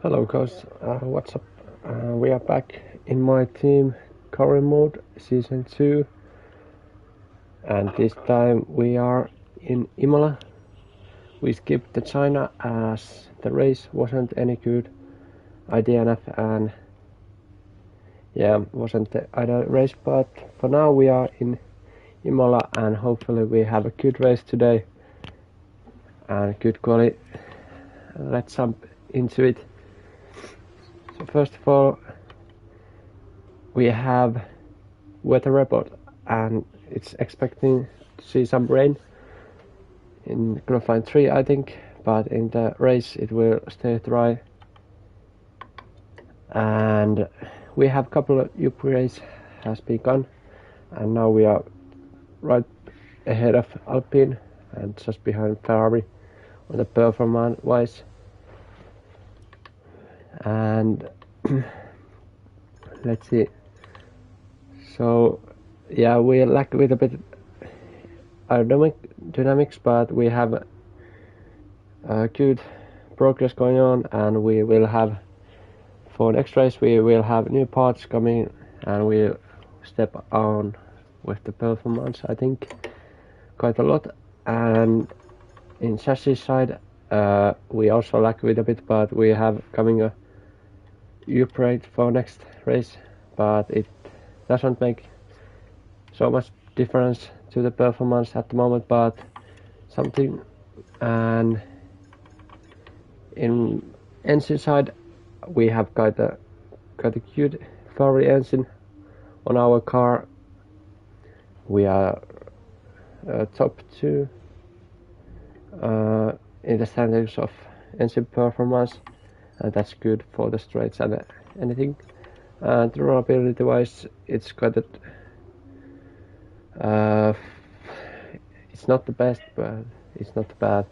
Hello guys, what's up? We are back in my team career mode season 2, and this time we are in Imola. We skipped the China as the race wasn't any good idea enough, and wasn't the ideal race, but for now we are in Imola and hopefully we have a good race today and good quality. Let's jump into it. So first of all, we have weather report and it's expecting to see some rain in qualifying 3 I think, but in the race it will stay dry. And we have a couple of upgrades has begun, and now we are right ahead of Alpine and just behind Ferrari on the performance wise. And let's see. So yeah, we lack a little bit aerodynamics, but we have good progress going on, and we will have for next race we will have new parts coming, and we'll step on with the performance I think quite a lot. And in chassis side we also lack a little bit, but we have coming a upgrade for next race, but it doesn't make so much difference to the performance at the moment, but something. And in engine side we have got a cute Ferrari engine on our car. We are top 2 in the standings of engine performance, and that's good for the straights and anything. And durability wise it's quite it's not the best, but it's not bad.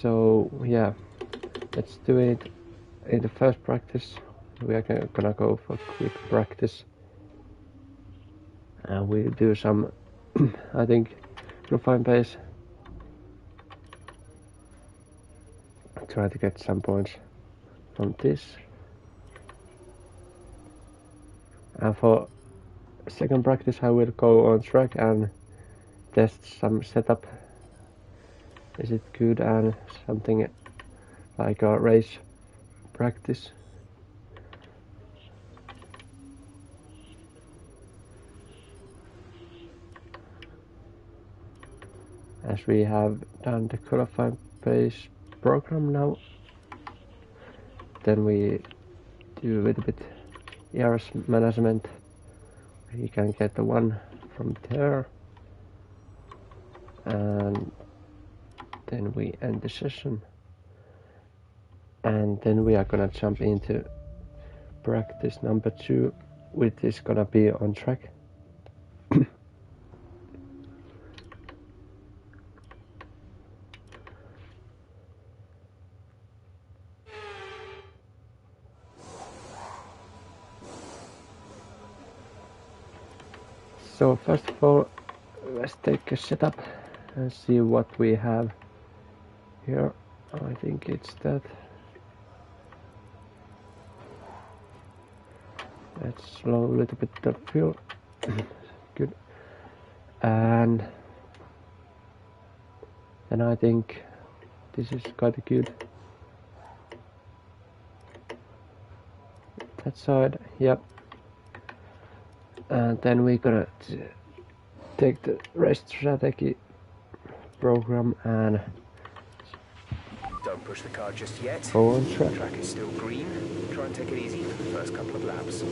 So yeah, let's do it. In the first practice we are gonna go for quick practice, and we'll do some I think qualifying pace, try to get some points from this. And for second practice I will go on track and test some setup. Is it good, and something like a race practice. As we have done the qualifying pace program now, then we do a little bit ERS management. You can get the one from there, and then we end the session, and then we are gonna jump into practice number 2, which is gonna be on track. So first of all, let's take a setup and see what we have here. I think it's that. Let's slow a little bit the fuel. Good. And then I think this is quite good. That side, yep. And then we're gonna take the race strategy program and don't push the car just yet. go on track. The track is still green. Try and take it easy for the first couple of laps.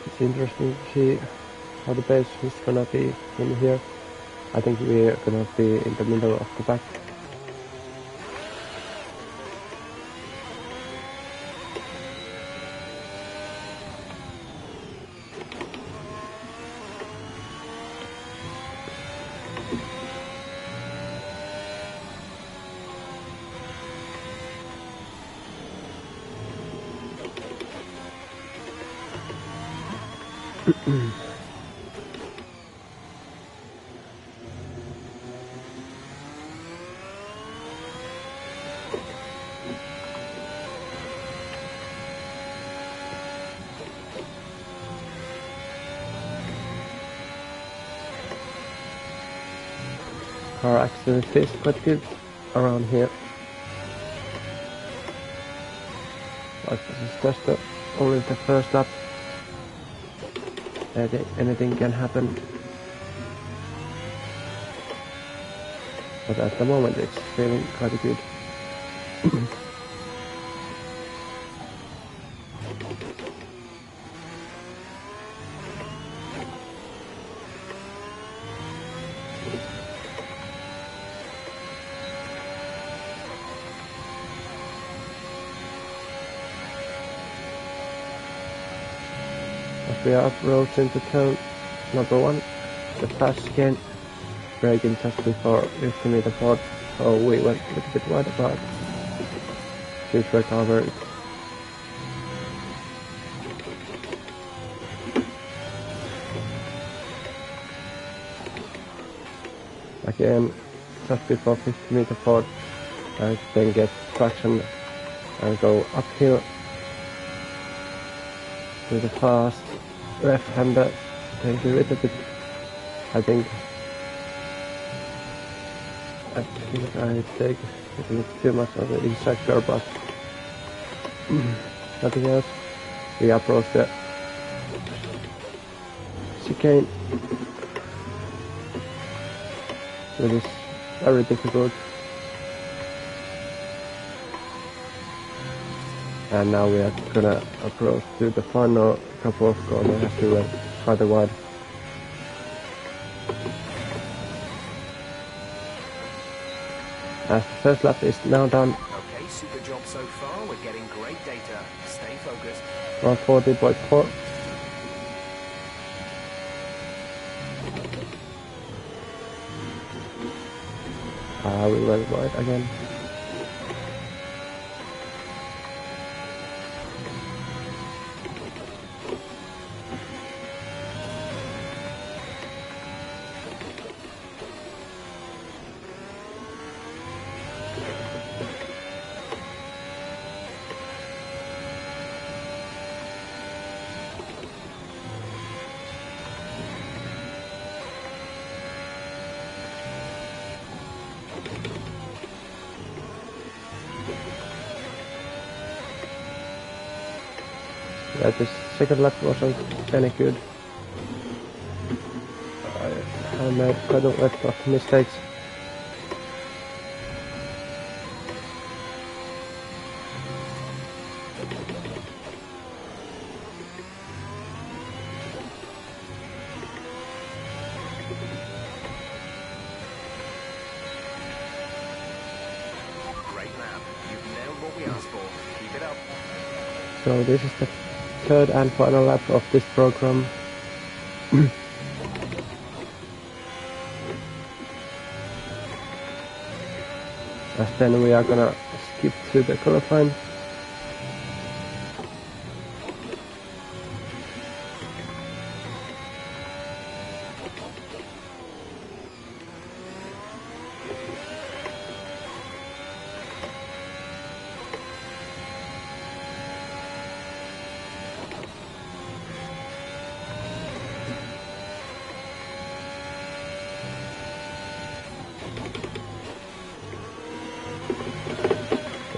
It's interesting to see how the pace is gonna be in here. I think we're gonna be in the middle of the pack. Car accident is quite good around here. But this is just only the first lap. Anything can happen. But at the moment it's feeling quite good. As we are approaching the turn number 1, the fast chicane, braking just before 50 meter port, so we went a little bit wide apart. Should recover it. Again, just before 50 meter port, and then get traction and go uphill with a fast left-hander. Take a little bit. I think I take a little bit too much on the inside curve, but nothing else. We approach the chicane, which is very difficult. And now we are gonna approach to the final couple of corners as we went quite wide. As the first lap is now done. Okay, super job so far. We're getting great data. Stay focused. 140.4. We went wide again. Yeah, this second lap wasn't any good. I made quite a lot of mistakes. Great lap. You've nailed what we asked for. Keep it up. So this is the third and final lap of this program. As then we are gonna skip to the qualifying.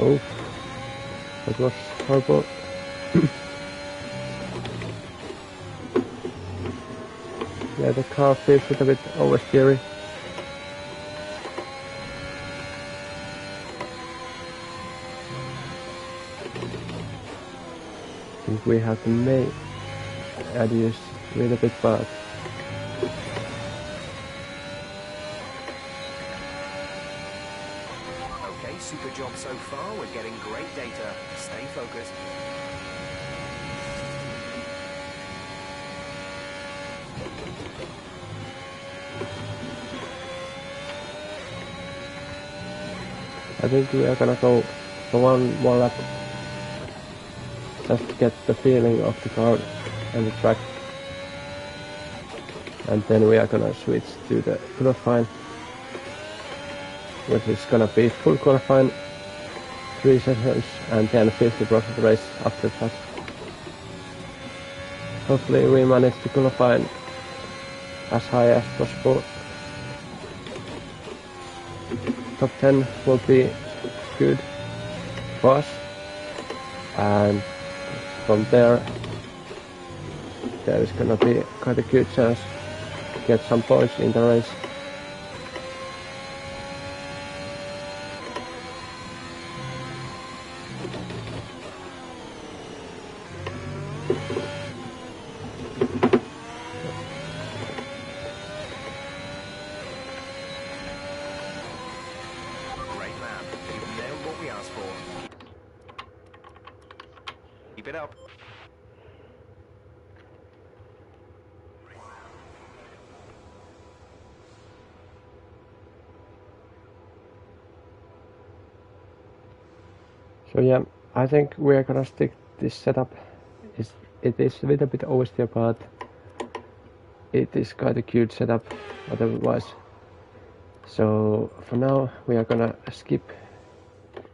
Oh, that was horrible. Yeah, the car feels a little bit oversteery. I think we have to make adjust a little bit, but Okay, super job so far. We're getting great data. Stay focused. I think we are gonna go for one more lap. Just to get the feeling of the car and the track. and then we are gonna switch to the qualifying, which is gonna be full qualifying, 3 sessions, and then 50% race after that. Hopefully we manage to qualify as high as possible. Top 10 will be good for us, and from there is gonna be quite a good chance to get some points in the race. Keep it up. So yeah, I think we are gonna stick this setup. It is a little bit oversteer, but it is quite a cute setup otherwise. So for now we are gonna skip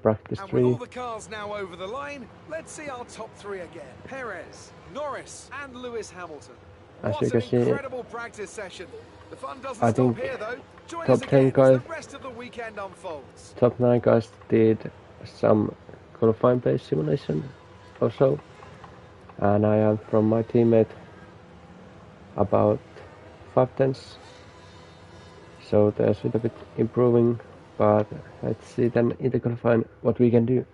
practice And 3. with all the cars now over the line, let's see our top 3 again. Perez, Norris and Lewis Hamilton. As What you an can see, incredible practice session. The fun doesn't I stop think here though. Join top us 10 again guys, as the rest of the weekend unfolds. top 9 guys did some qualifying based simulation also, and I am from my teammate about 5/10. So there's a little bit improving, but let's see then in the qualifying what we can do.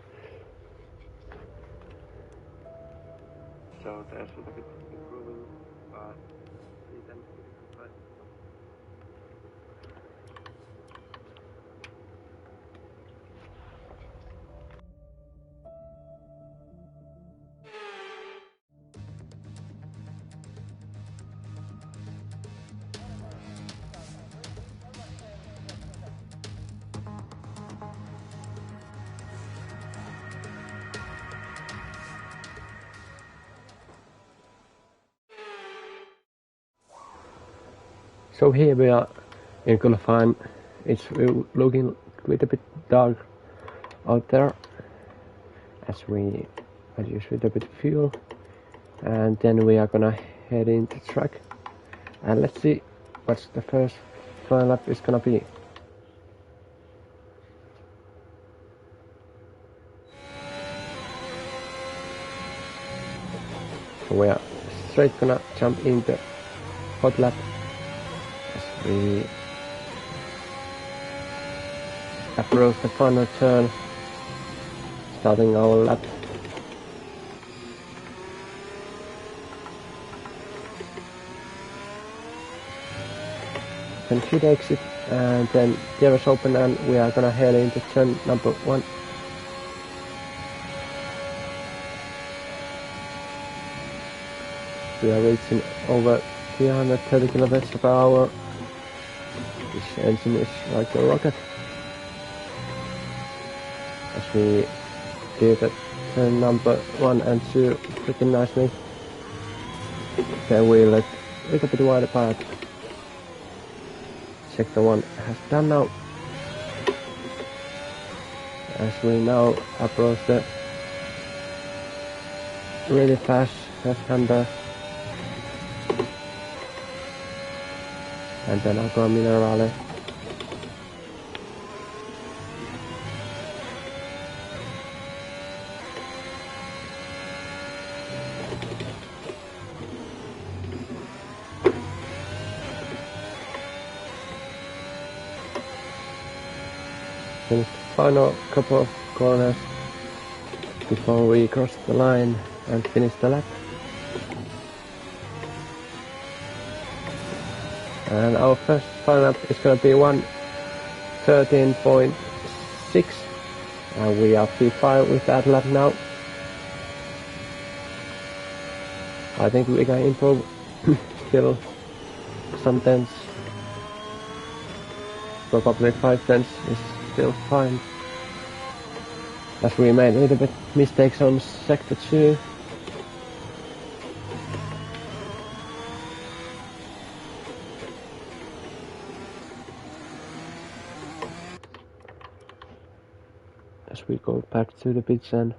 So there's a little bit improving, but see then in the qualifying. So here we are in qualifying. It's looking a little bit dark out there as we use a little bit of fuel, and then we are gonna head into the track and let's see what's the first final lap is gonna be. So we are straight gonna jump into hot lap as we approach the final turn, starting our lap. Then should exit, and then there is open, and we are gonna head into turn number 1. We are reaching over 330 kilometers per hour. This engine is like a rocket. As we do the turn number 1 and 2 pretty nicely. Then we let a little bit wide apart. Sector 1 has done now. As we now approach the really fast left-hander. And then Agua Minerale. Finish the final couple of corners before we cross the line and finish the lap. And our first final lap is going to be 1:13.6, and we are P5 with that lap now. I think we can improve still some tenths. Probably 5 tenths is still fine. As we made a little bit mistakes on sector 2. because we go back to the pits and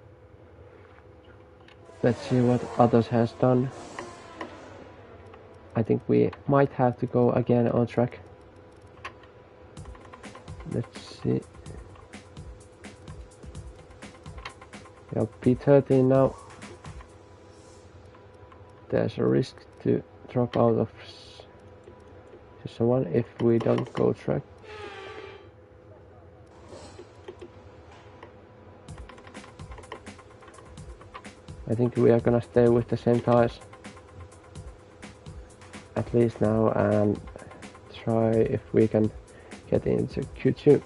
let's see what others has done. I think we might have to go again on track. Let's see. We have P13 now. There's a risk to drop out of someone if we don't go track. I think we are gonna stay with the same tires at least now and try if we can get into Q2.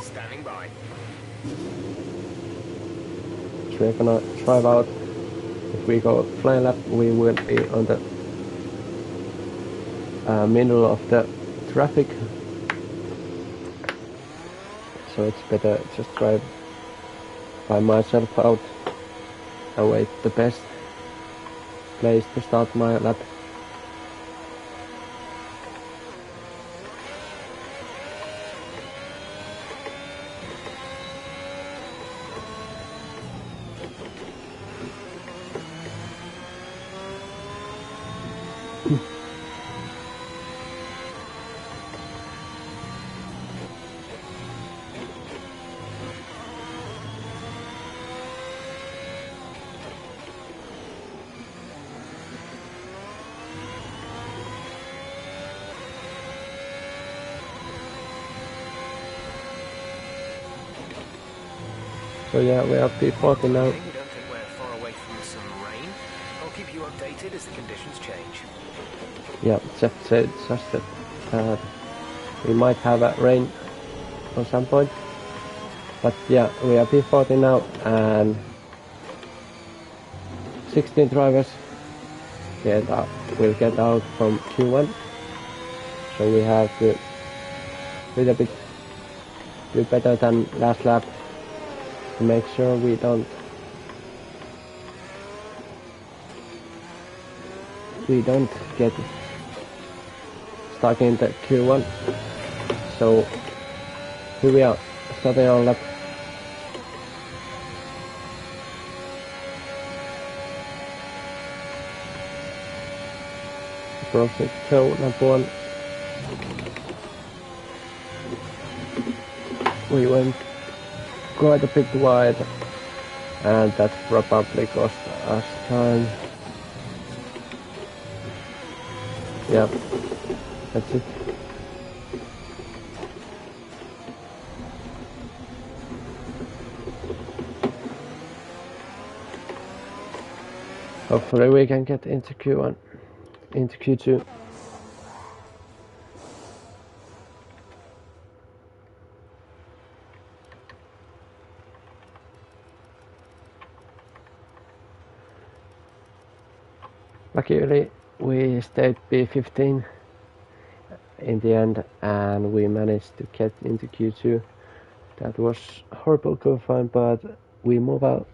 Standing by. So we're gonna drive out. If we go flying lap, we will be on the middle of the traffic. So it's better just drive by myself out and wait the best place to start my lap. So yeah, we are P40 now. You don't think we're far away from some rain? I'll keep you updated as the conditions change. Yeah, Jeff said just that we might have a rain at some point. But yeah, we are P40 now and 16 drivers will get out from Q1. So we have to little bit do better than last lap to make sure we don't get stuck in the Q1. So here we are, starting our lap. Project toe number 1. We went quite a bit wide and that probably cost us time. Yeah, that's it. Hopefully we can get into Q1, into Q2. Luckily we stayed P15 in the end and we managed to get into Q2. That was horrible qualifying, but we move out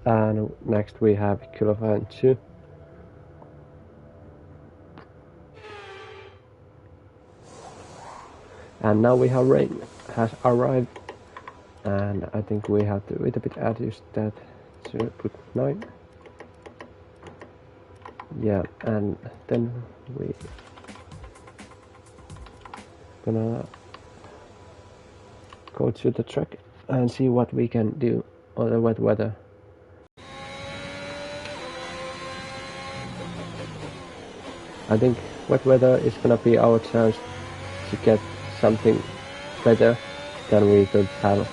and next we have qualifying 2. And now we have rain has arrived and I think we have to a little bit adjust that to put 9. Yeah, and then we gonna go to the track and see what we can do on the wet weather. I think wet weather is gonna be our chance to get something better than we could have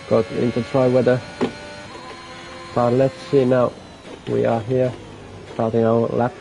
got into dry weather. But let's see now. We are here starting our lap.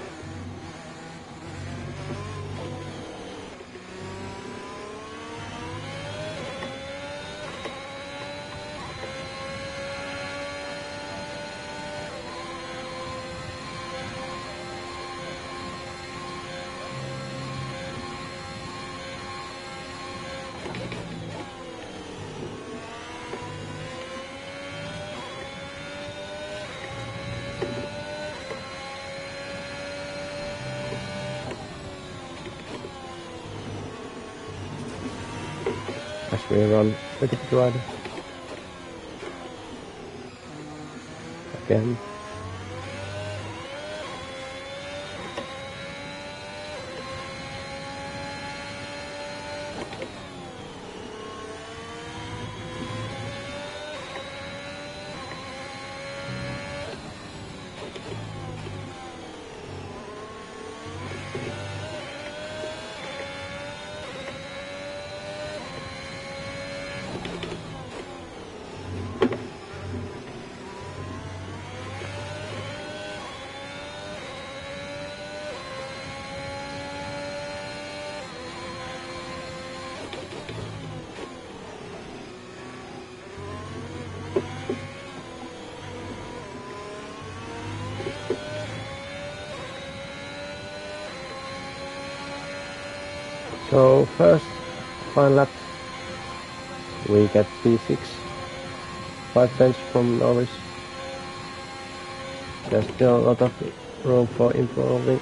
we run pretty bit wide. Again. So first, final lap, we get P6, 5 tenths from Norris. There's still a lot of room for improving,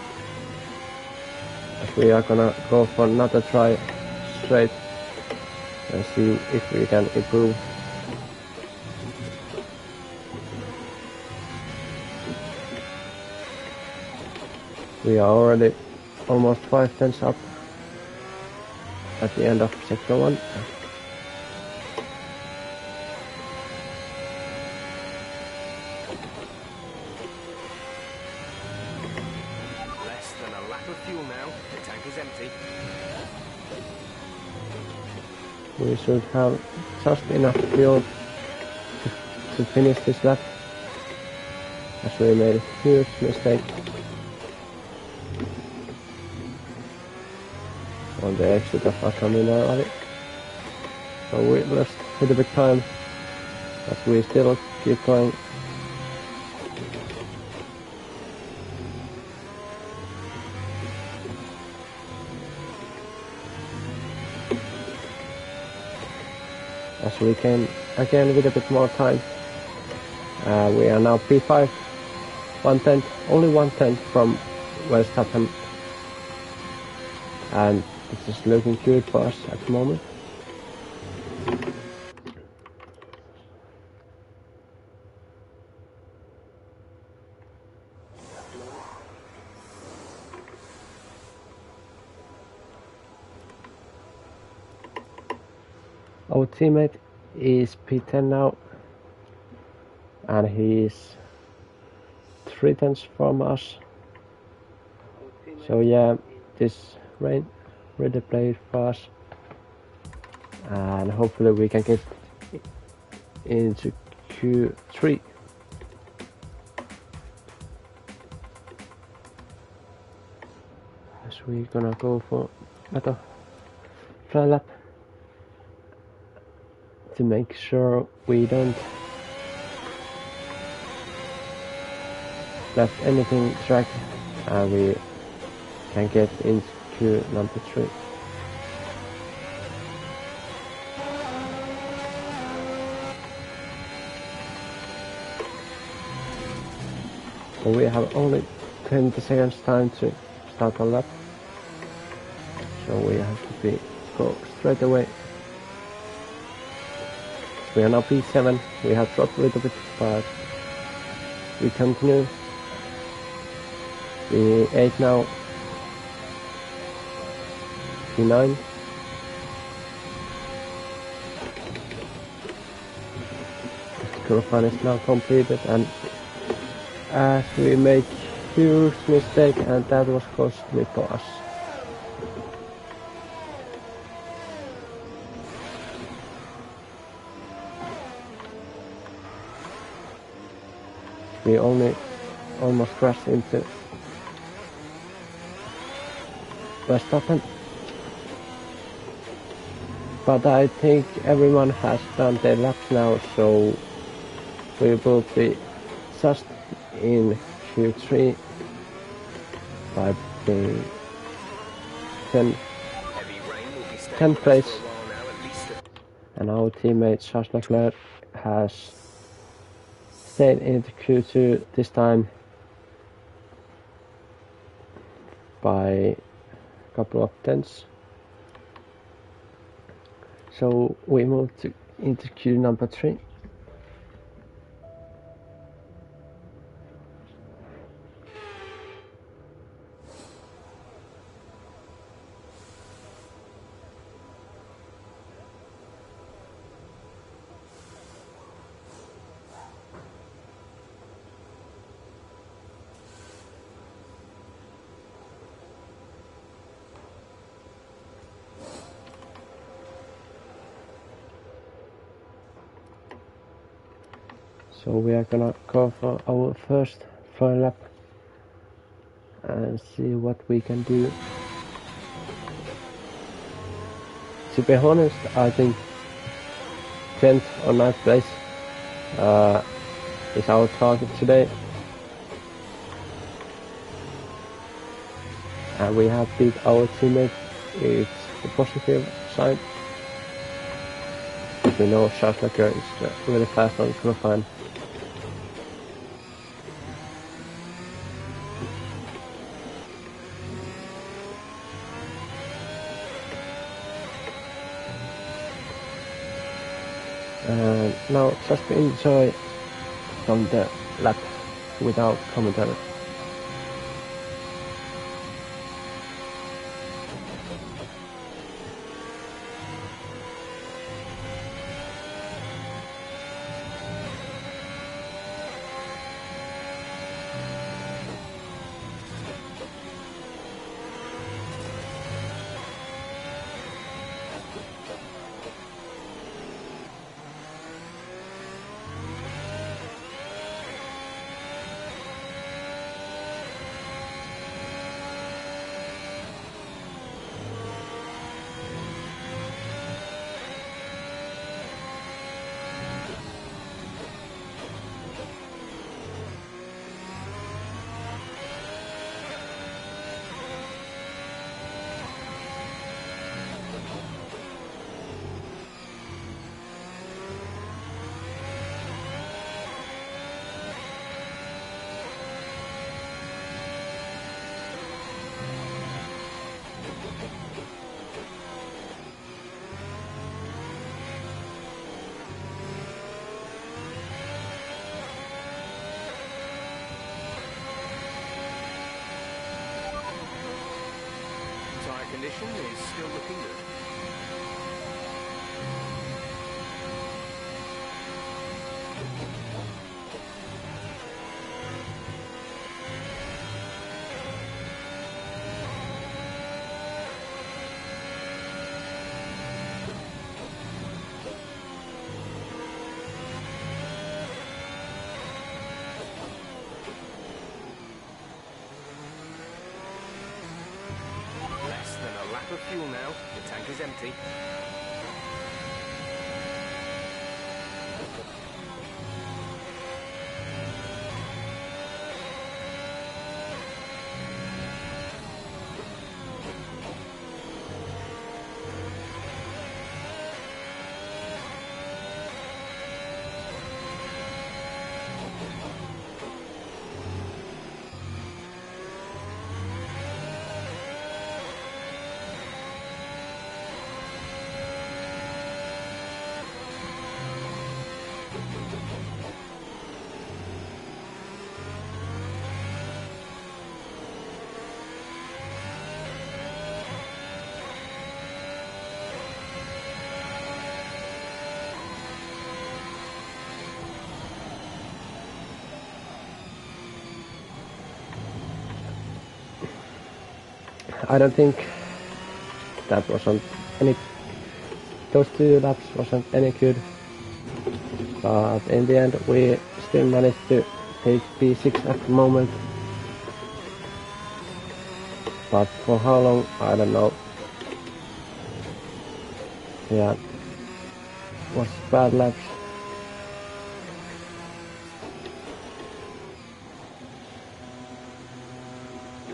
as we are gonna go for another try straight and see if we can improve. We are already almost 5 tenths up at the end of sector 1. Less than a lap of fuel now. The tank is empty. We should have just enough fuel to finish this lap, as we made a huge mistake on the exit of Akamina Rally. So we lost a little bit time, but we still keep going. As we can again with a bit more time. We are now P5, 1/10, only 1/10 from Verstappen, and this is looking good for us at the moment. Our teammate is P10 now, and he's 3 tenths from us. So yeah, this rain really played for us, and hopefully we can get into Q3. As we're gonna go for another try lap to make sure we don't left anything track, and we can get into number 3. So we have only 20 seconds time to start a lap, so we have to go straight away. We are now P7, we have dropped a little bit, but we continue. P8 now, P9. Qualifying is now completed, and as we make huge mistake, and that was costly for us. We only almost crashed into Verstappen, but I think everyone has done their laps now, so we will be just in Q3 by being 10th place, and our teammate Charles Leclerc has stayed into Q2 this time by a couple of tenths. so we move into queue number 3. So we are gonna go for our first fly lap and see what we can do. To be honest, I think 10th or 9th place is our target today. And we have beat our teammate. It's a positive sign. We know Schasslager is really fast on qualifying. And now just enjoy from the lap without commentary. Condition is still looking good. Of fuel now. The tank is empty. I don't think that wasn't any. Those 2 laps wasn't any good. But in the end, we still managed to take P6 at the moment. But for how long, I don't know. Yeah, was bad laps.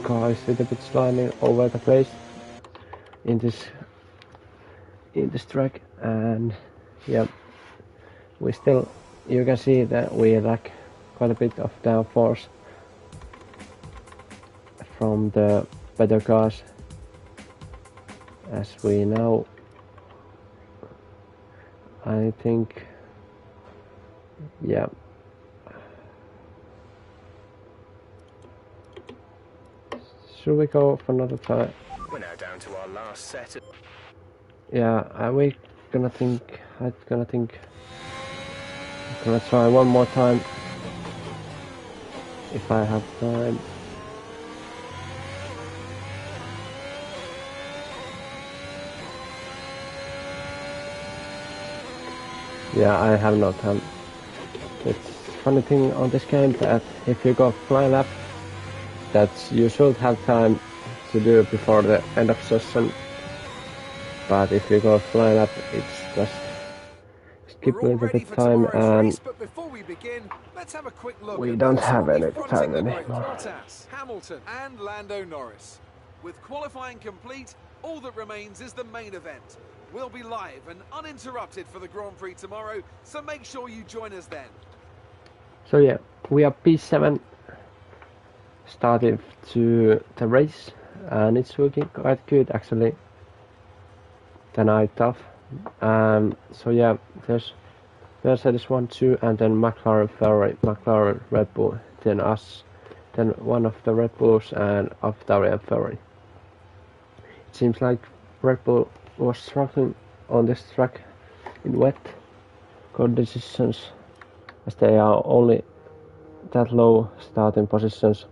Car is a little bit sliding over the place in this track, and yeah, we still, you can see that we lack quite a bit of downforce from the better cars, as we now I think, yeah. Should we go for another try? We're now down to our last set. Yeah, I'm gonna think. I'm gonna try one more time if I have time. Yeah, I have no time. It's funny thing on this game that if you go fly lap, that you should have time to do it before the end of session. But if you go fly lap, it's just skip a We're all little ready bit for time tomorrow's and race, but before we begin, let's have a quick look we at don't those have who will be any fronting time the grid. anymore. Bottas, Hamilton and Lando Norris. With qualifying complete, all that remains is the main event. We'll be live and uninterrupted for the Grand Prix tomorrow, so make sure you join us then. So yeah, we are P7 started to the race and it's looking quite good actually. The night off. So yeah, there's Mercedes 1, 2 and then McLaren, Ferrari, McLaren, Red Bull, then us, then one of the Red Bulls and AlphaTauri and Ferrari. It seems like Red Bull was struggling on this track in wet conditions as they are only that low starting positions.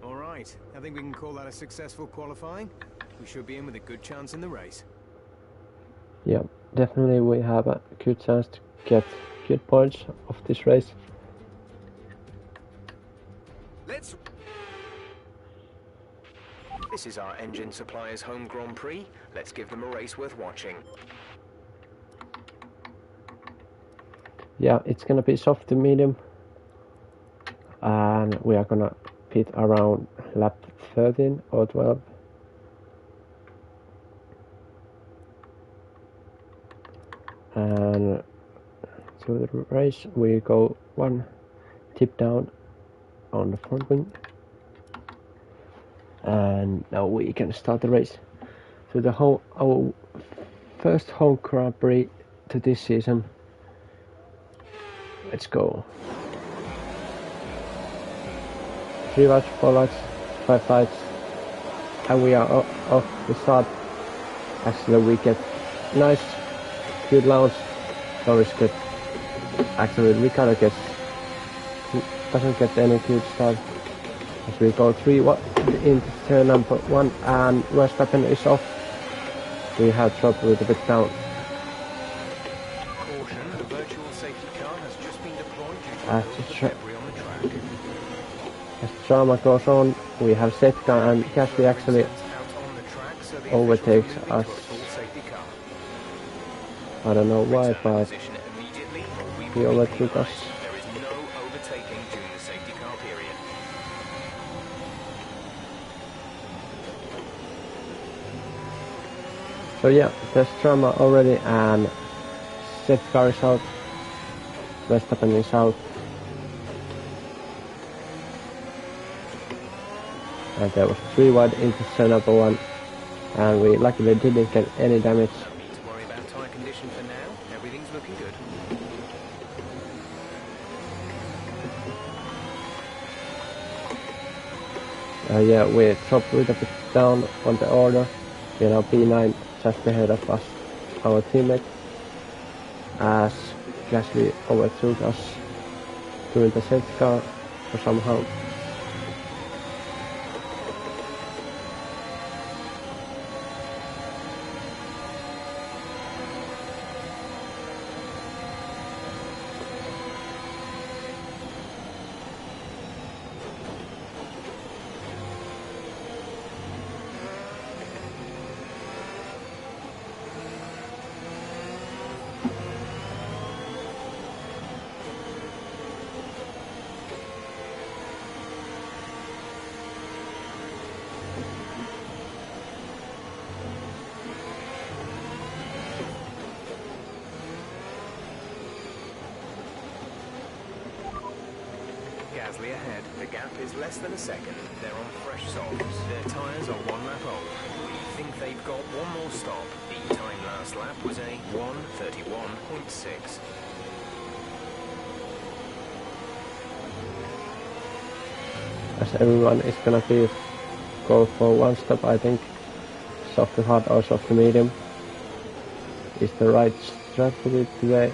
All right, I think we can call that a successful qualifying. We should be in with a good chance in the race. Yeah, definitely we have a good chance to get good points of this race. This is our engine supplier's home Grand Prix. Let's give them a race worth watching. Yeah, it's gonna be soft to medium. And we are gonna pit around lap 13 or 12. And to the race we go one tip down on the front wing. And now we can start the race. So our first home Grand Prix to this season. Let's go. 3 laps, 4 laps, 5 laps, and we are off the start. Actually we get nice good launch. Norris good. Actually Ricardo doesn't get any good start. As we go 3 into turn number 1 and Verstappen is off. We have dropped a little bit down. Caution, the virtual safety car has just been deployed due to As debris on the track. as drama goes on, we have safety car and Gasly actually Out on the track, so the overtakes officials are moving us. to a full safety car. I don't know why, Return but position immediately, or we he will be overtook us. penalised. There is no overtaking during the safety car period. So yeah, there's drama already and safety car is out. Verstappen is out. And there was 3 wide into turn number 1 and we luckily didn't get any damage. No need to worry about tyre condition for now. Everything's looking good. Yeah, we dropped a little bit down on the order. We are now P9 just ahead of us, our teammate, as Gasly overtook us during the safety car or somehow. comfortably ahead. The gap is less than a second. They're on fresh softs. Their tyres are 1 lap old. We think they've got one more stop. The time last lap was a 1:31.6. As everyone is gonna go for one stop, I think soft to hard or soft to medium is the right strategy today.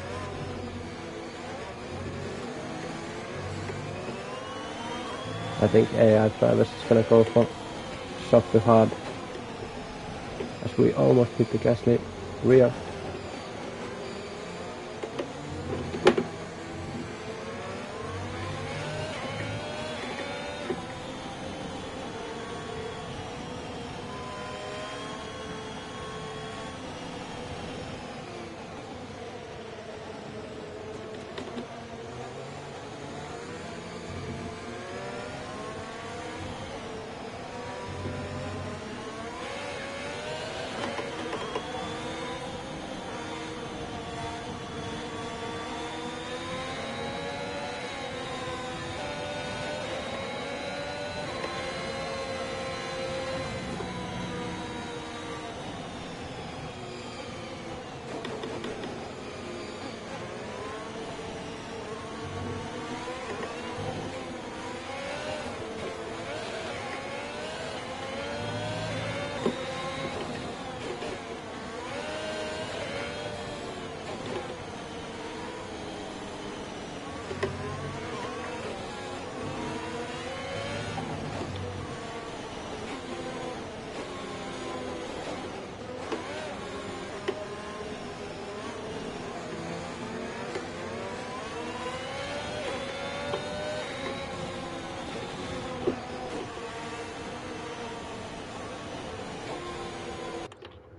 I think AI drivers is gonna go for soft to hard, as we almost hit the Gasly rear.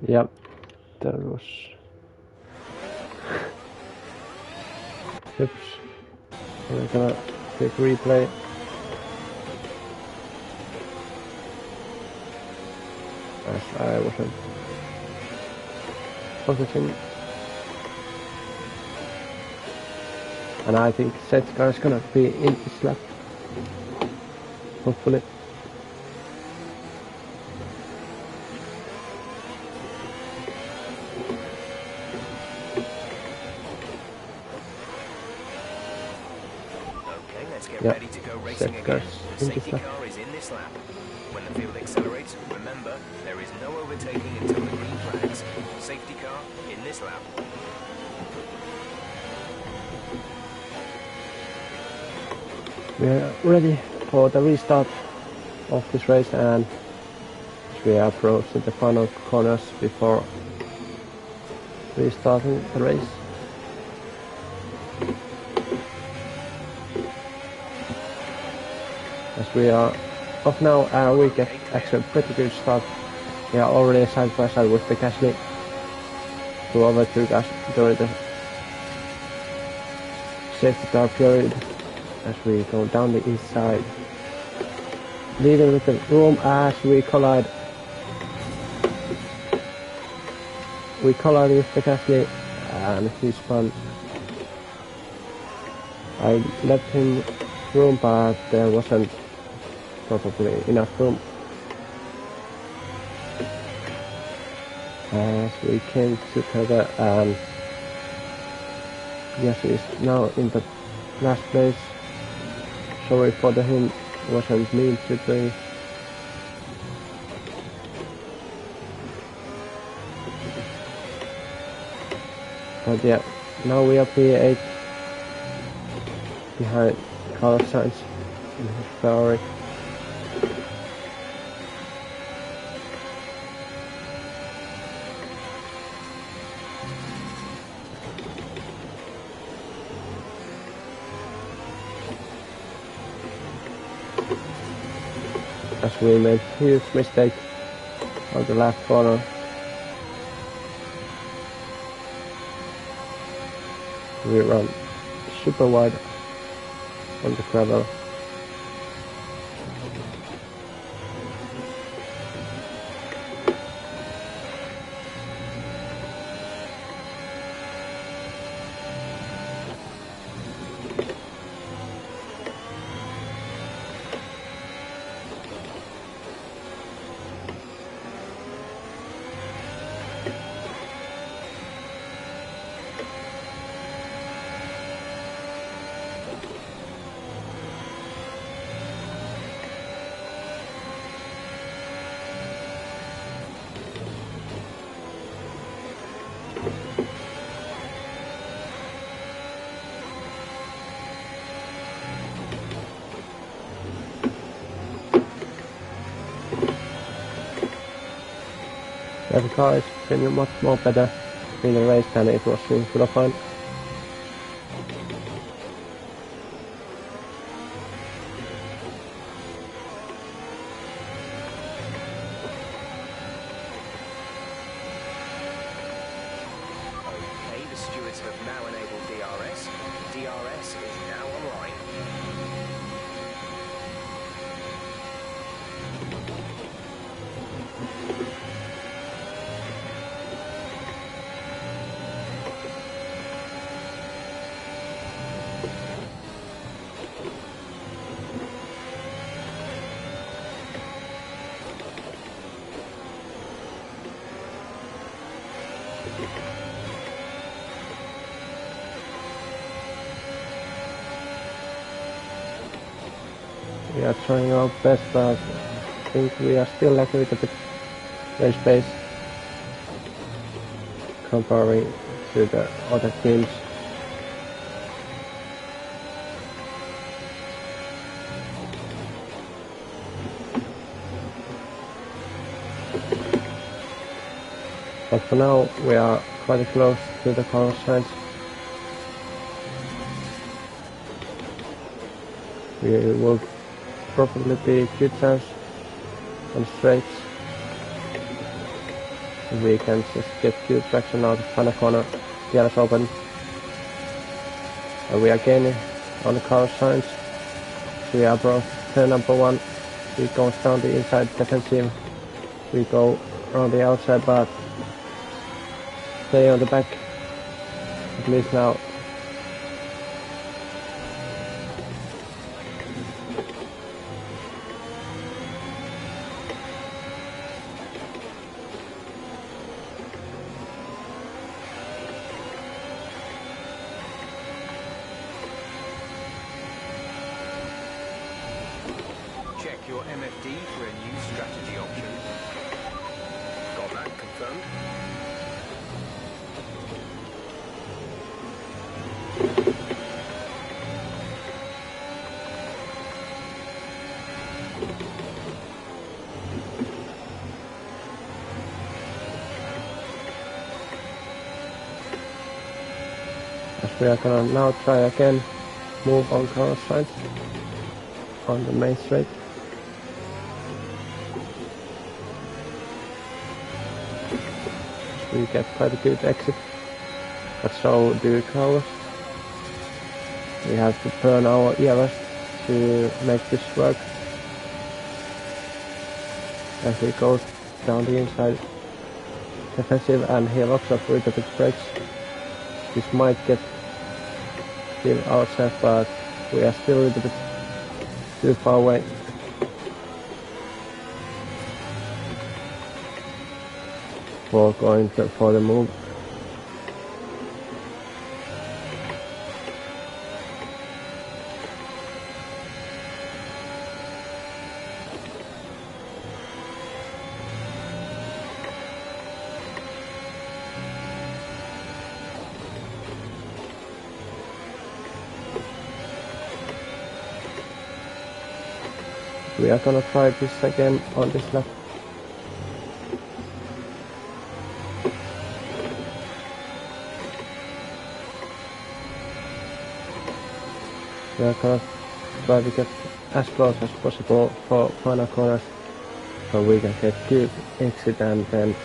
Yep, that was... Oops. We're gonna take replay. As I wasn't focusing. And I think Swich car is gonna be in this lap. Hopefully. Ready to go racing again. The safety car is in this lap. When the field accelerates, remember, there is no overtaking until the green flags. Safety car in this lap. We are ready for the restart of this race, and we are approaching the final corners before restarting the race. As we are off now, we get actually a pretty good start. We are already side by side with the Gasly, who overtook us during the safety car period. As we go down the east side, leading with the room as we collide. We collide with the Gasly and he spun. I left him room, but there wasn't probably enough room. As we came together, and yes, he's now in the last place. Sorry for the hint, wasn't mean to be. But yeah, now we are P8 behind Carlos Sainz in his Ferrari. As we made a huge mistake on the last corner. We run super wide on the gravel. Every car is feeling much more better in the race than it was in qualifying. Okay, the stewards have now enabled DRS. DRS is now online. We are trying our best, but I think we are still lacking a little bit race pace comparing to the other teams. But for now, we are quite close to the car signs. We will probably be good chance on straights. We can just get good traction out of final corner. The is open. And we are gaining on the car signs. We are bro turn number 1. We go down the inside defensive. We go around the outside, but stay on the back. At least now. Check your MFD for a new strategy option. Got that confirmed? As we are gonna now try again, move on car sides on the main straight. We get quite a good exit, but so do cars. We have to burn our ERS to make this work. As we go down the inside defensive and he locks up with the brakes. This might get kill ourselves, but we are still a little bit too far away. For going for the move. We are gonna try this again on this lap. We are gonna try to get as close as possible for final corners so we can get good exit and then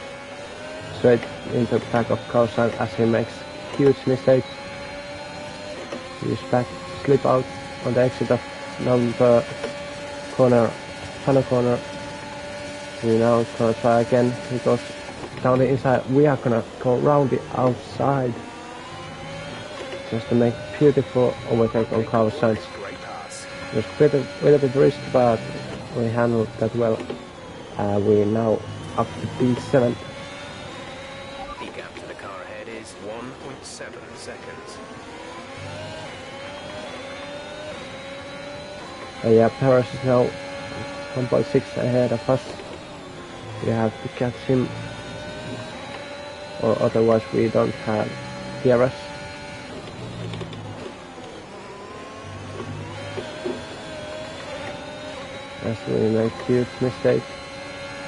straight into the back of Carlson as he makes huge mistake. He's back, slip out on the exit of number corner, final corner. We now gonna try again. He goes down the inside. We are gonna go round the outside. Just to make beautiful overtake on car sides. Great pass. It was a little bit risky, but we handled that well. We're now up to P7. The gap to the car ahead is 1.7 seconds. Yeah, Paris is now 1.6 ahead of us. We have to catch him, or otherwise we don't have DRS. As we make huge mistake,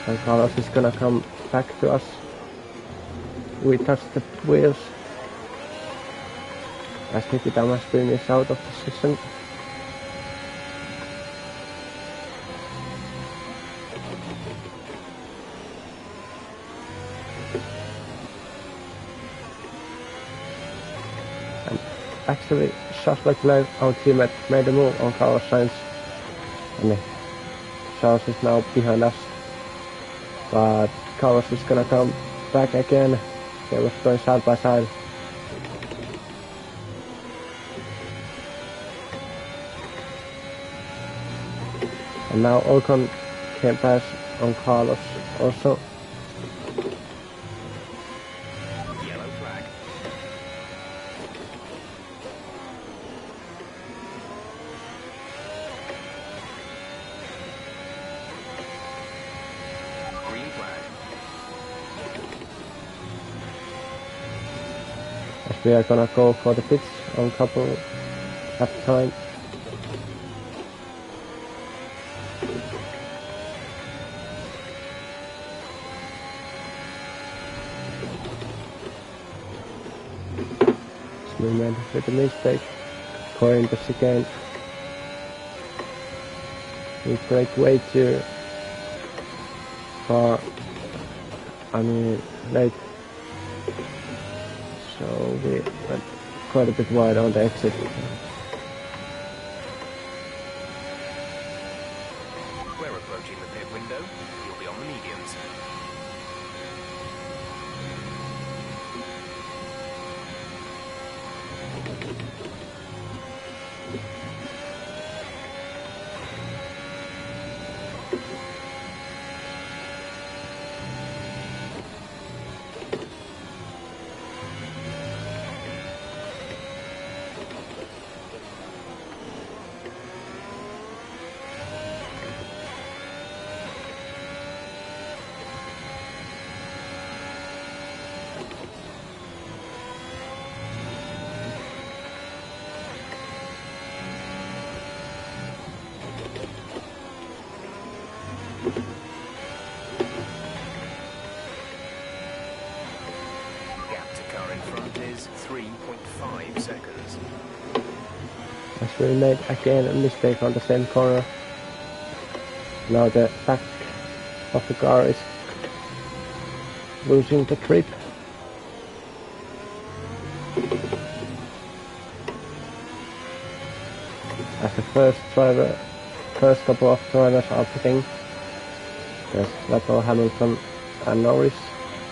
and Carlos is gonna come back to us. we touched the wheels as Nicky Damascene is out of the season. And actually, Charles Leclerc, our teammate, made a move on Carlos Sainz, and Charles is now behind us. But Carlos is gonna come back again. They were going side by side. And now Ocon can pass on Carlos also. Yellow flag. Green flag. As we are gonna go for the pits on couple at the time. We made a mistake going the chicane. We brake way too far, late, so we went quite a bit wide on the exit. We're approaching the pit window. You'll be on the mediums. Gap to car in front is 3.5 seconds. As we made again a mistake on the same corner. Now the back of the car is losing the grip. As the first couple of drivers are pitting, there's Vettel, Hamilton and Norris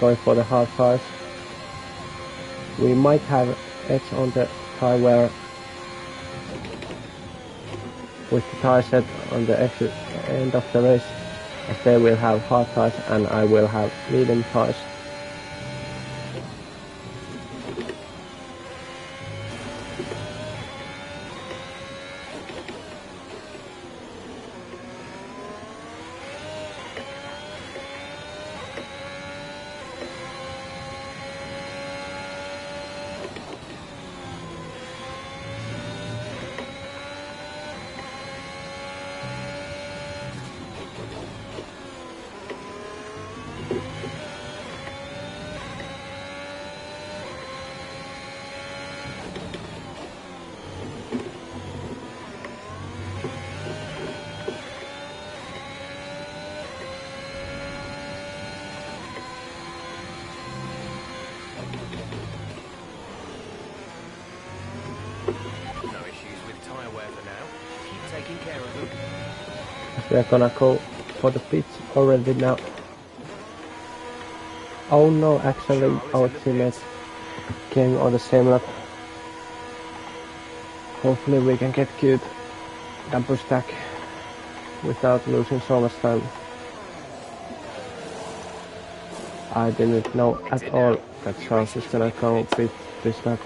going for the hard tires. We might have edge on the tire wear with the tire set on the end of the race, as they will have hard tires and I will have medium tires. Taking care of them. We are gonna go for the pits already now. Oh no, actually our teammates came on the same lap. Hopefully we can get good double stack without losing so much time. I didn't know at all that Charles is gonna go pit this lap.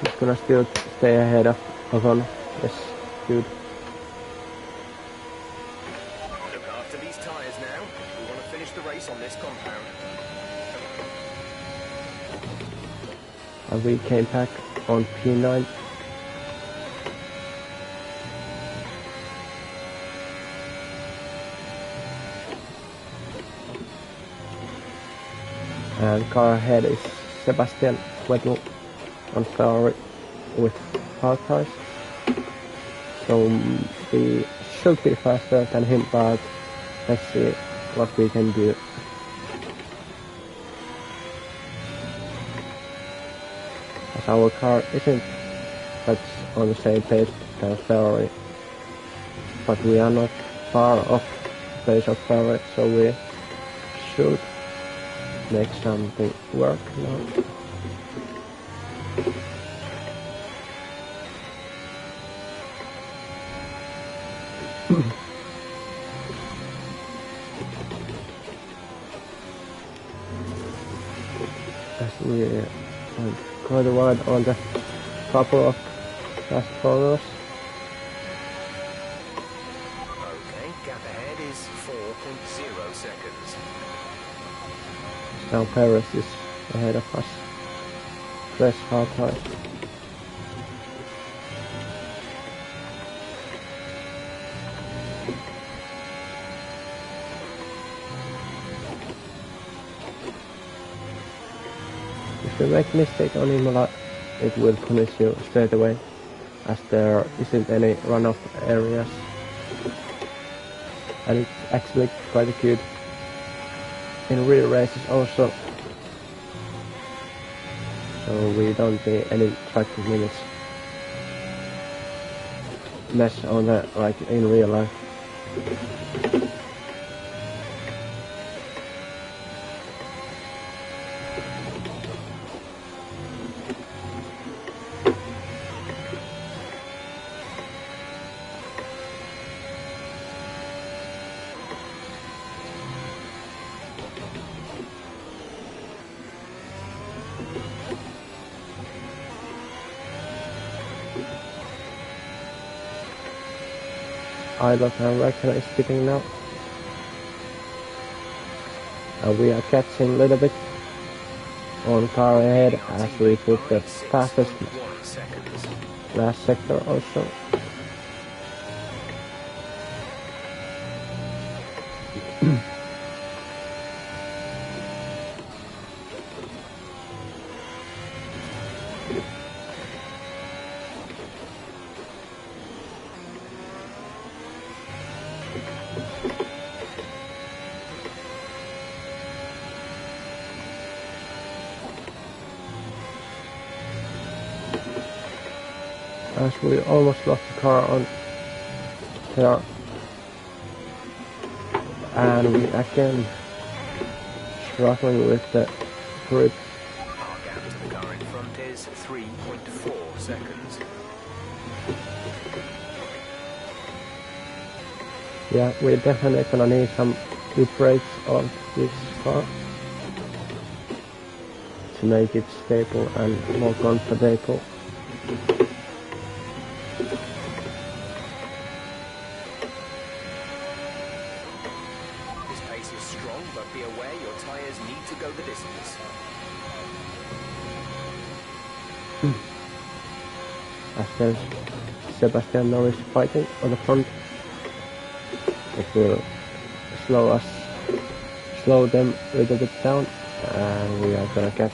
He's gonna still stay ahead of Ocon. Yes, good. Look after these tyres now. We want to finish the race on this compound. And we came back on P9. And car ahead is Sebastian Vettel on Ferrari with hard tires. So we should be faster than him, but let's see what we can do. As our car isn't much on the same pace than Ferrari, but we are not far off the pace of Ferrari, so we should make something work now. As we went quite wide on the couple of fast corners. Okay, gap ahead is 4.0 seconds. Now Perez is ahead of us. Fresh hard tires. If you make a mistake on Imola, it will punish you straight away, as there isn't any runoff areas. And it's actually quite good in real races also. So we don't need any track limits mess on that like in real life. Idle and Raikkonen is skipping now. And we are catching a little bit on car ahead as we put the fastest last sector also. As we almost lost the car on there, and we again struggling with the grip. Our gap to the car in front is 3.4 seconds. Yeah, we're definitely gonna need some good brakes on this car to make it stable and more comfortable. This pace is strong, but be aware your tyres need to go the distance. As there's Sebastian Norris fighting on the front, it will slow them a little bit down, and we are gonna catch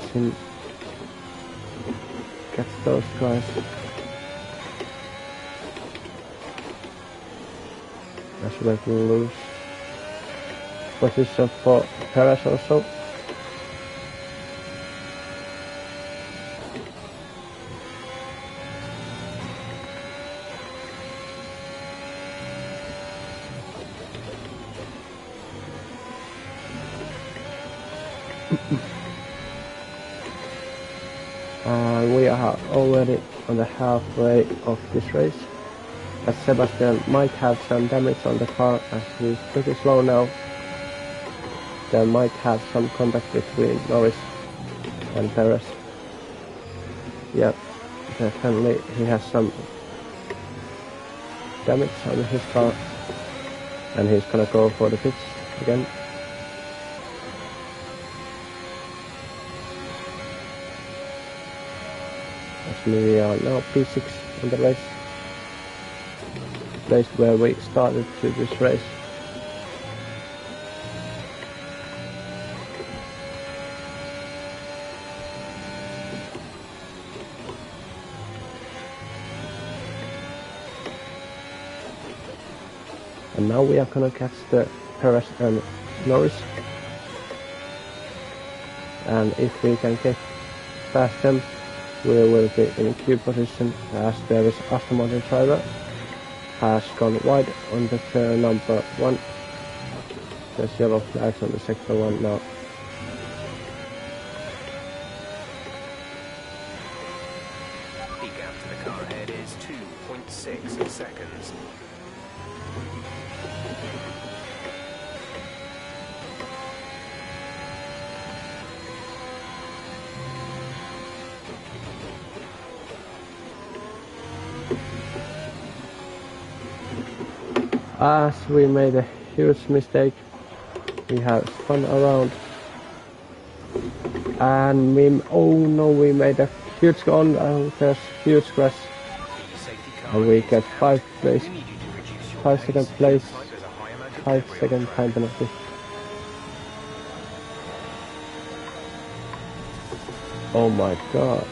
those guys. As we will lose position for Perez also. And we are already on the halfway of this race, as Sebastian might have some damage on the car as he's pretty slow now. There might have some contact between Norris and Perez. Yeah, definitely he has some damage on his car, and he's gonna go for the pits again. Actually, we are now P6 in the race. Place where we started to this race. And now we are gonna catch the Perez and Norris. And if we can get past them, we will be in Q position as there is Aston Martin driver has gone wide on the turn number 1. There's yellow flags on the sector 1 now. The gap to the car ahead is 2.6 seconds. As we made a huge mistake, we have spun around and we made a huge gun and there's huge crash and we get 5 second place, 5-second time penalty. Oh my god.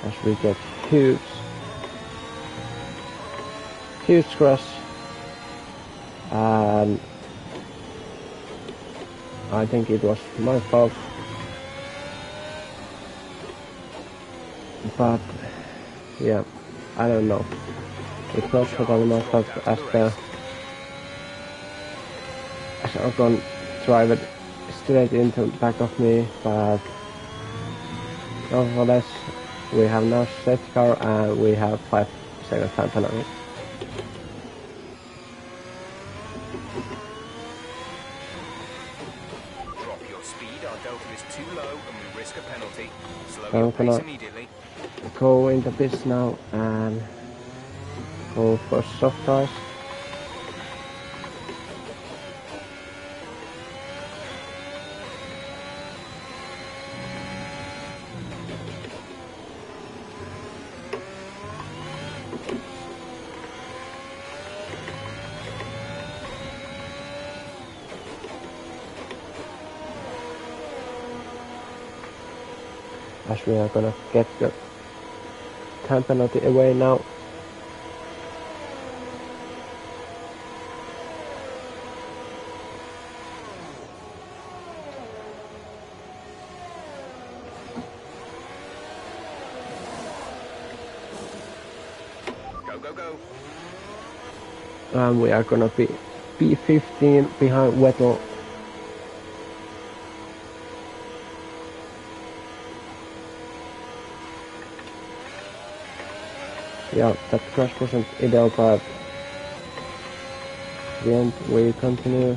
As we get huge crash, and I think it was my fault, but yeah, I don't know. It was totally my fault as Ocon drove straight into the back of me, but nevertheless, we have now safety car and we have 5-second time penalty. Drop your speed, our delta is too low and we risk a penalty. Slow your pace immediately. Go in the pits now and go for soft tires. As we are gonna get the time penalty away now. Go, go, go. And we are gonna be P15 behind Vettel. Yeah, that crash wasn't ideal, but in the end we continue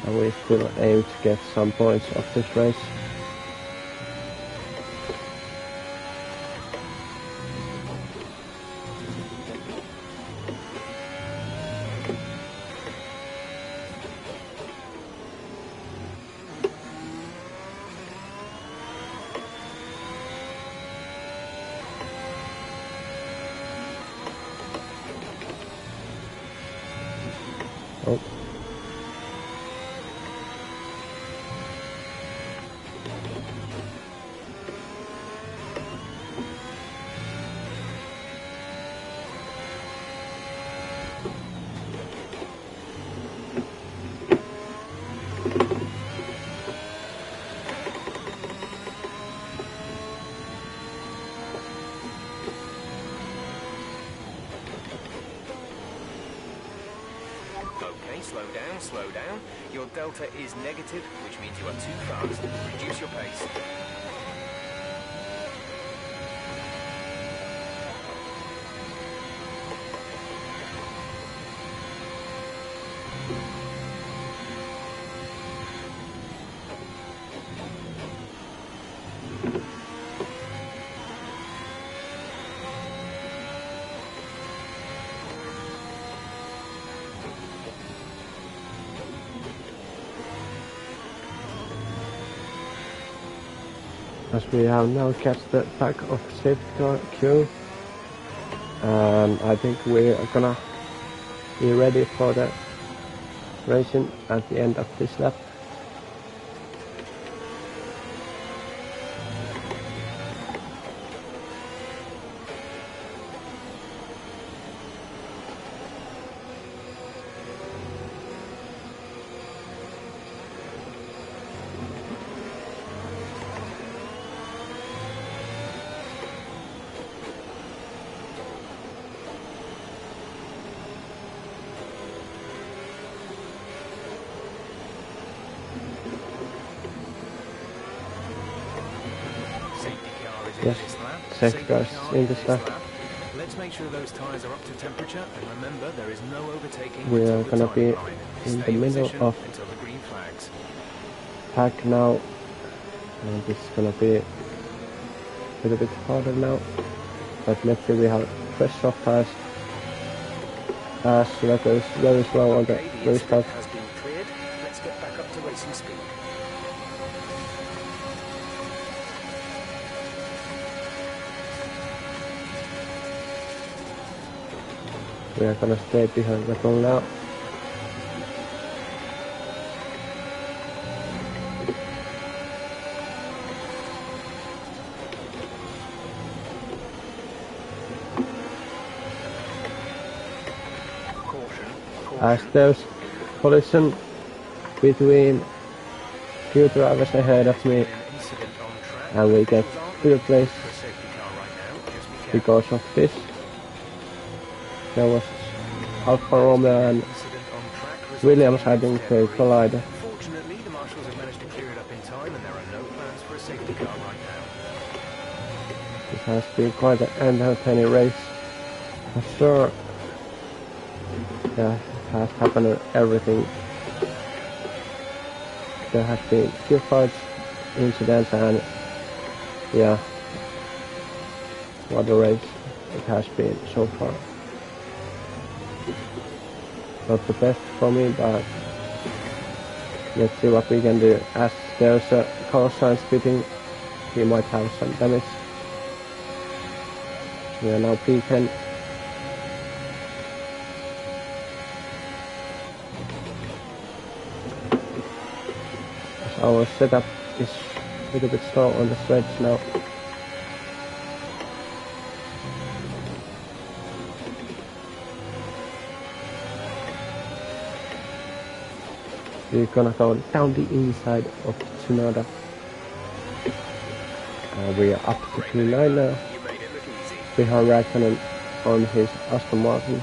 and we still aim to get some points of this race. Oh. Okay, slow down, slow down. Your delta is negative, which means you are too fast. Reduce your pace. As we have now catched the back of safety car queue, and I think we are gonna be ready for the racing at the end of this lap. Yes, This lap, safety cars car in the this start. lap. Let's make sure those tyres are up to temperature, and remember there is no overtaking We until are the gonna timing be line. in Stay the middle position of until the green flags. pack now, and this is gonna be a little bit harder now. But let's see, we have fresh soft tires. As that is very slow on the Okay, the restart. incident has been cleared. Let's get back up to racing speed. We are gonna stay behind the ball now. As there's collision between two drivers ahead of me, and we get third place because of this. There was Alfa Romeo and Williams, I think they collided. Fortunately, the marshals have managed to clear it up in time, and there are no plans for a safety car right now. This has been quite an entertaining race. For sure, yeah, it has happened everything. There has been few fights, incidents, and yeah, what a race it has been so far. Not the best for me, but let's see what we can do. As there's a call sign spitting, we might have some damage. We are now P10. Our setup is a little bit slow on the Swich now. We're gonna go down the inside of Tsunoda. We are up to P9 now. You made it look easy. Behind Raikkonen on his Aston Martin.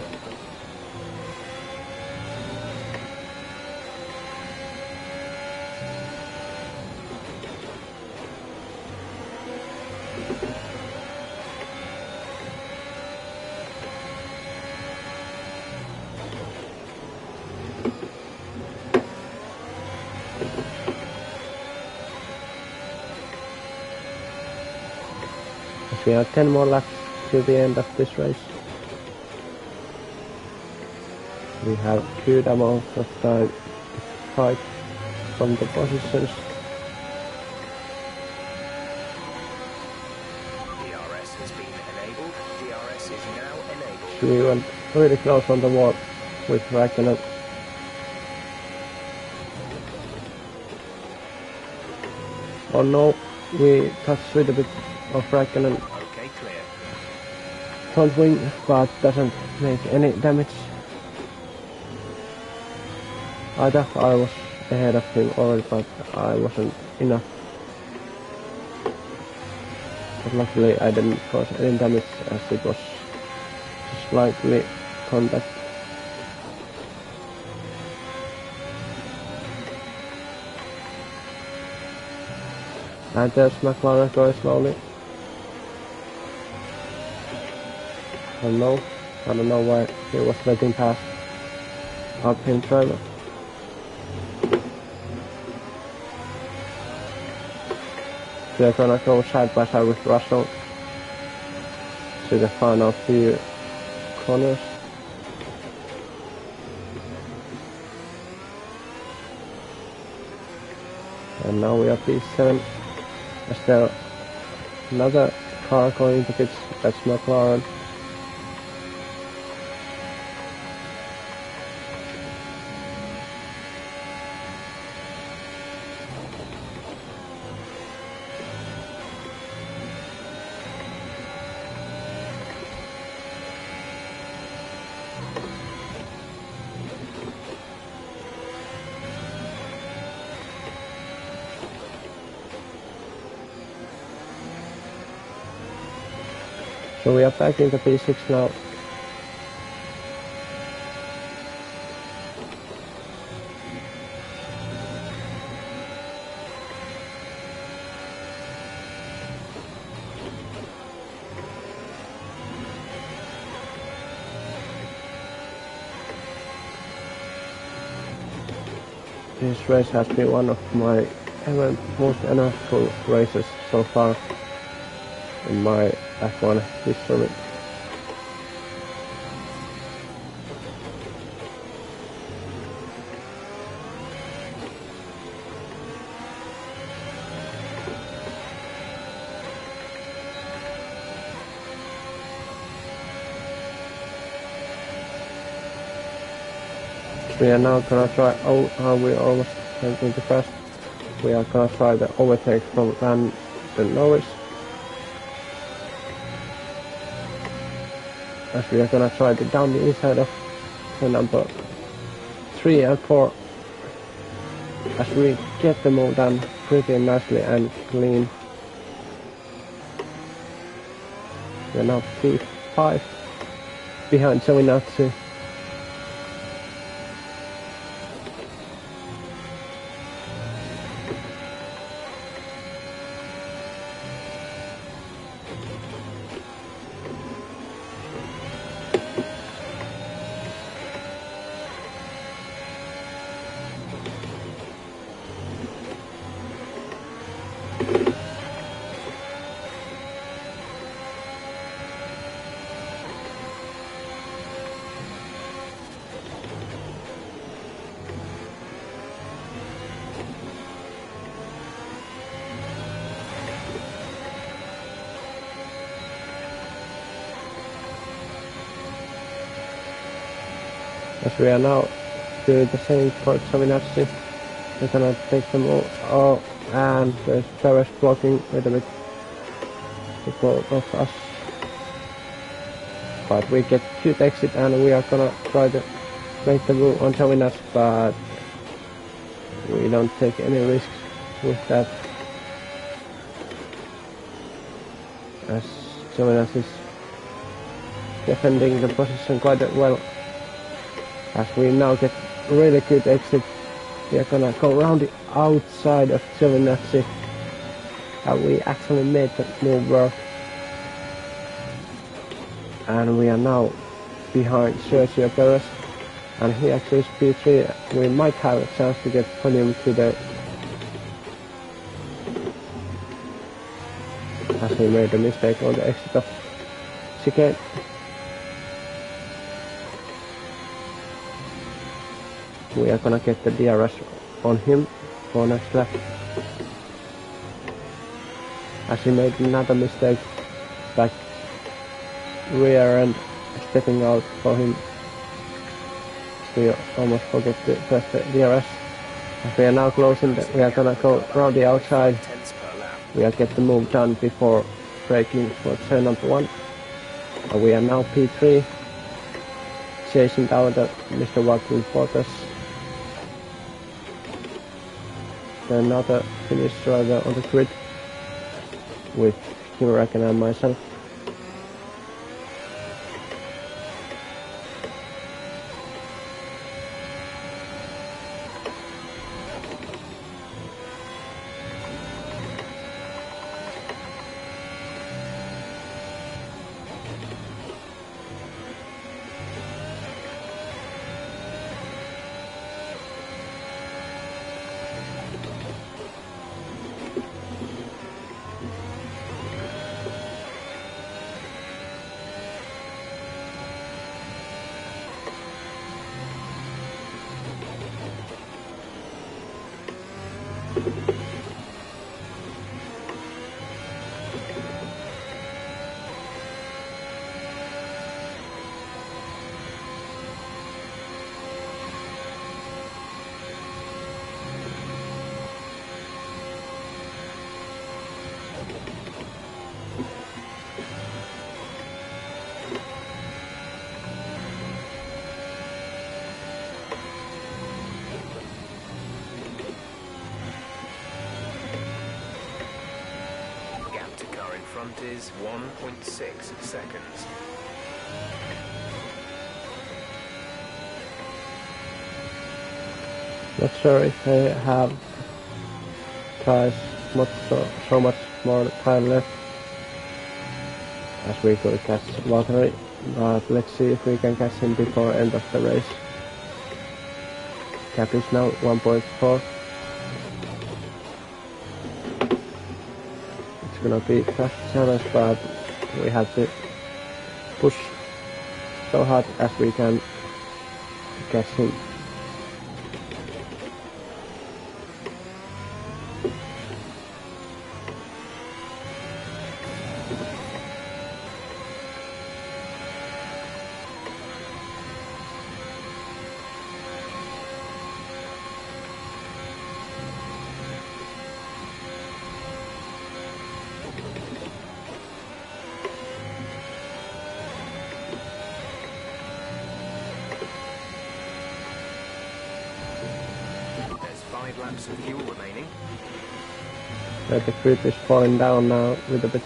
We have 10 more laps to the end of this race. We have good amount of time to fight from the positions. DRS has been enabled. DRS is now enabled. We went really close on the wall with Raikkonen. Oh no, we touched a little bit of Raikkonen. Okay, clear. Front wing, but doesn't make any damage. I thought I was ahead of him already, but I wasn't enough. But luckily I didn't cause any damage as it was slightly contact. And there's McLaren going slowly. I don't know why he was letting past Alpine driver. We're gonna go side by side with Russell to the final few corners. And now we are P7. Is there another car going into pits? That's McLaren. So we are back in the P6 now. this race has been one of my most eventful races so far in my F1 history. We are now gonna try, we almost went into first. We are gonna try the overtake from Lando Norris. As we are gonna try to down the inside of the number 3 and 4. As we get them all done pretty nicely and clean. We are now P5 behind Giovinazzi. As we are now doing the same for Giovinazzi, we're gonna take them all and there's Perez blocking a little bit to both of us. But we get cute exit and we are gonna try to make the move on Giovinazzi, but we don't take any risks with that. As Giovinazzi is defending the position quite well. As we now get really good exit, we are gonna go around the outside of Giovinazzi, and we actually made the move work. And we are now behind Sergio Perez, and he actually is P3. We might have a chance to get podium today, as we made a mistake on the exit of chicane. We are gonna get the DRS on him for next lap. As he made another mistake, like rear end stepping out for him. We almost forget to press the DRS. As we are now closing, we are gonna go around the outside. We are get the move done before braking for turn number 1. And we are now P3, chasing down the Mr. Walking Bottas. Another Finnish driver on the grid with Kimi Räikkönen and myself. Front is 1.6 seconds. Not sure if they have so much more time left, as we could catch Valtteri, but let's see if we can catch him before end of the race. Cap is now 1.4. It's gonna be a tough challenge, but we have to push so hard as we can to catch him. There's 5 laps of fuel remaining. The grip is falling down now a little bit.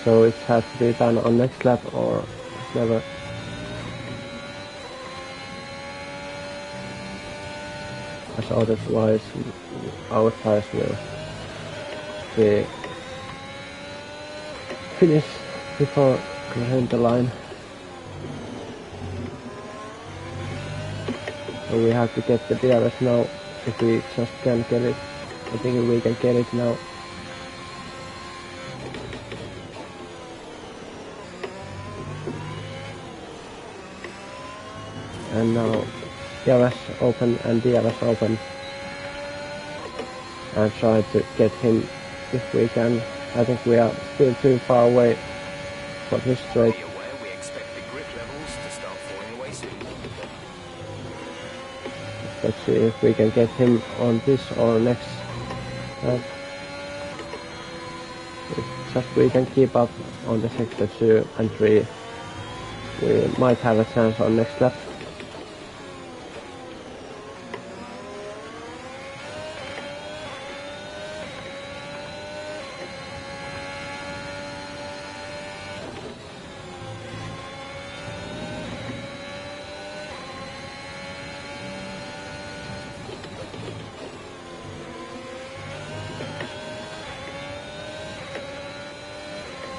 So it has to be done on next lap or never. As otherwise our tires will be finished before crossing the line. So we have to get the DRS now if we just can't get it. I think we can get it now. And now DRS open and DRS open. And try to get him if we can. I think we are still too far away for this straight. Be aware we expect the grip levels to start falling away soon. Let's see if we can get him on this or next lap. If just we can keep up on the sector 2 and 3, we might have a chance on next lap.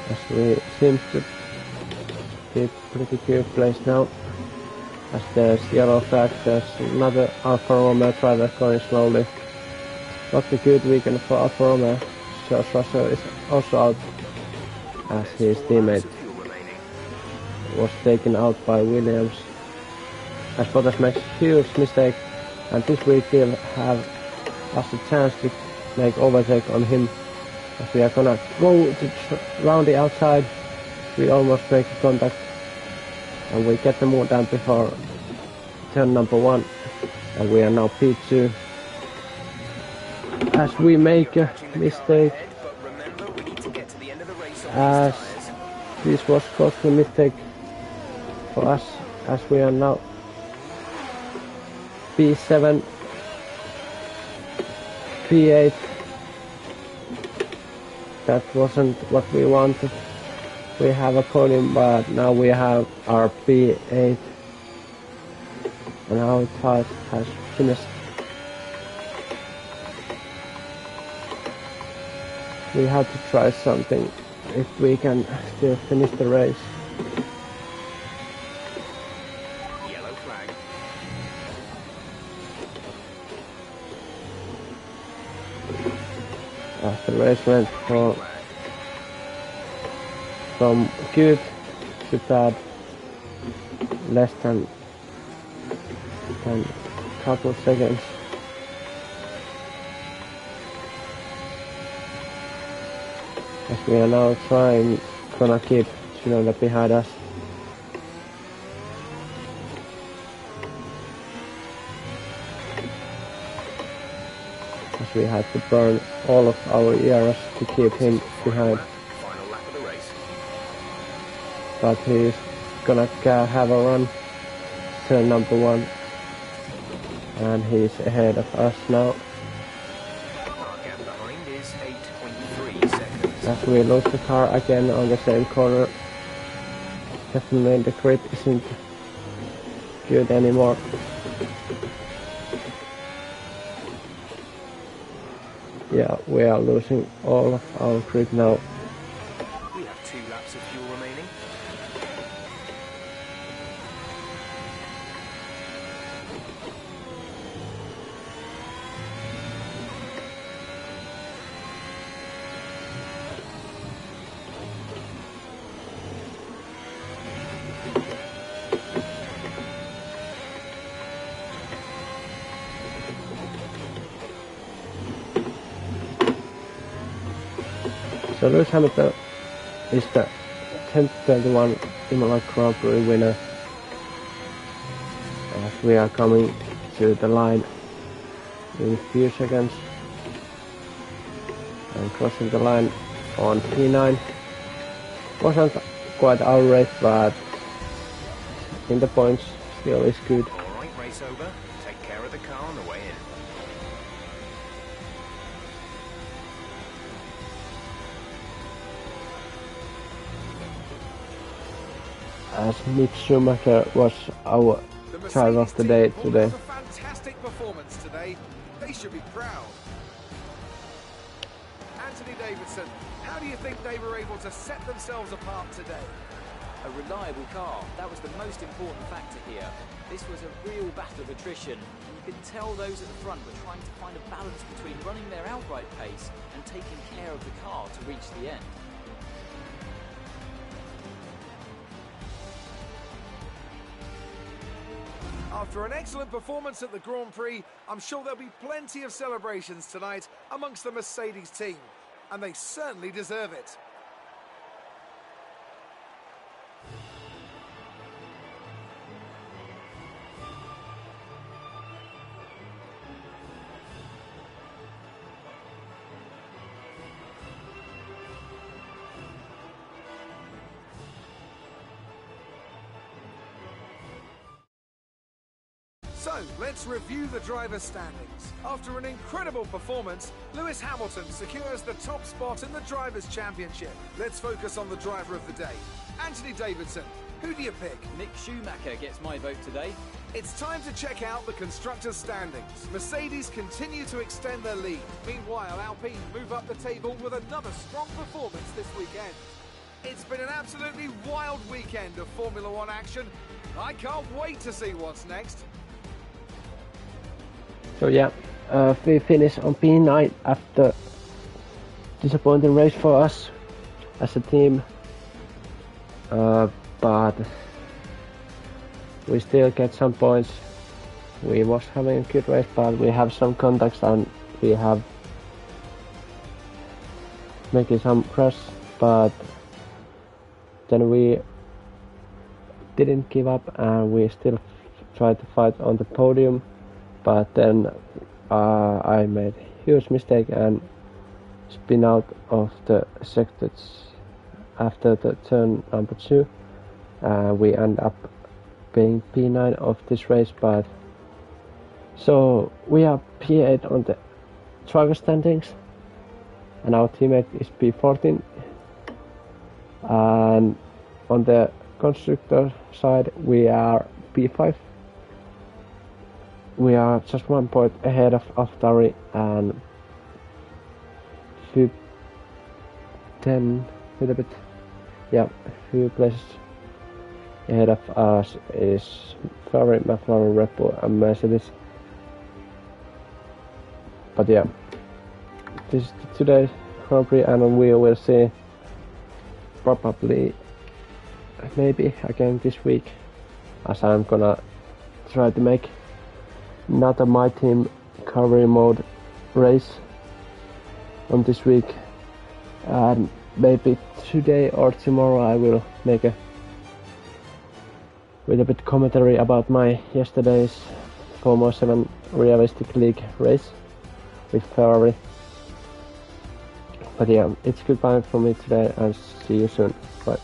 As we seem to be pretty good place now. As there's yellow flag, there's another Alfa Romeo driver going slowly. Not a good weekend for Alfa Romeo. George Russell is also out as his teammate was taken out by Williams. As Bottas makes a huge mistake, and this week we'll have us a chance to make overtake on him. As we are gonna go round the outside, we almost make contact, and we get the move down before turn number 1, and we are now P2. As we make a mistake, as this was costly mistake for us, as we are now P7, P8. That wasn't what we wanted. We have a podium, but now we have our P8, and our tire has finished. We have to try something if we can still finish the race. Yellow flag. As the race went from good to bad, less than a couple seconds. As we are now gonna keep Tsunoda behind us. As we have to burn all of our ERS to keep him behind. Final lap of the race. But he's gonna have a run, turn number 1, and he's ahead of us now. Our gap behind is 8.3 seconds. As we lose the car again on the same corner, definitely the grid isn't good anymore. Yeah, we are losing all of our grid now. So Lewis Hamilton is the 1021 Imola Grand Prix winner. As we are coming to the line in a few seconds and crossing the line on P9. Wasn't quite our race, but in the points still is good. Alright, race over. Take care of the car on the way in. As Mick Schumacher was our driver of the day today. A fantastic performance today. They should be proud. Anthony Davidson, how do you think they were able to set themselves apart today? A reliable car, that was the most important factor here. This was a real battle of attrition, and you could tell those at the front were trying to find a balance between running their outright pace and taking care of the car to reach the end. After an excellent performance at the Grand Prix, I'm sure there'll be plenty of celebrations tonight amongst the Mercedes team, and they certainly deserve it. So, let's review the drivers' standings. After an incredible performance, Lewis Hamilton secures the top spot in the Drivers' Championship. Let's focus on the driver of the day. Anthony Davidson, who do you pick? Mick Schumacher gets my vote today. It's time to check out the constructors' standings. Mercedes continue to extend their lead. Meanwhile, Alpine move up the table with another strong performance this weekend. It's been an absolutely wild weekend of Formula One action. I can't wait to see what's next. So yeah, we finished on P9 after disappointing race for us as a team, but we still get some points. We was having a good race, but we have some contacts and we have making some crash, but then we didn't give up and we still tried to fight on the podium. But then I made a huge mistake and spin out of the sectors after the turn number 2. We end up being P9 of this race, but so we are P8 on the driver standings and our teammate is P14. And on the constructor side we are P5. We are just 1 point ahead of AlphaTauri and few places ahead of us is Ferrari, McLaren, Red Bull and Mercedes. But yeah, this is today's Grand Prix and we will see probably maybe again this week, as I'm gonna try to make not a my team career mode race on this week, and maybe today or tomorrow I will make a little bit commentary about my yesterday's Formula 7 Realistic League race with Ferrari. But yeah, it's goodbye from me today and see you soon. Bye.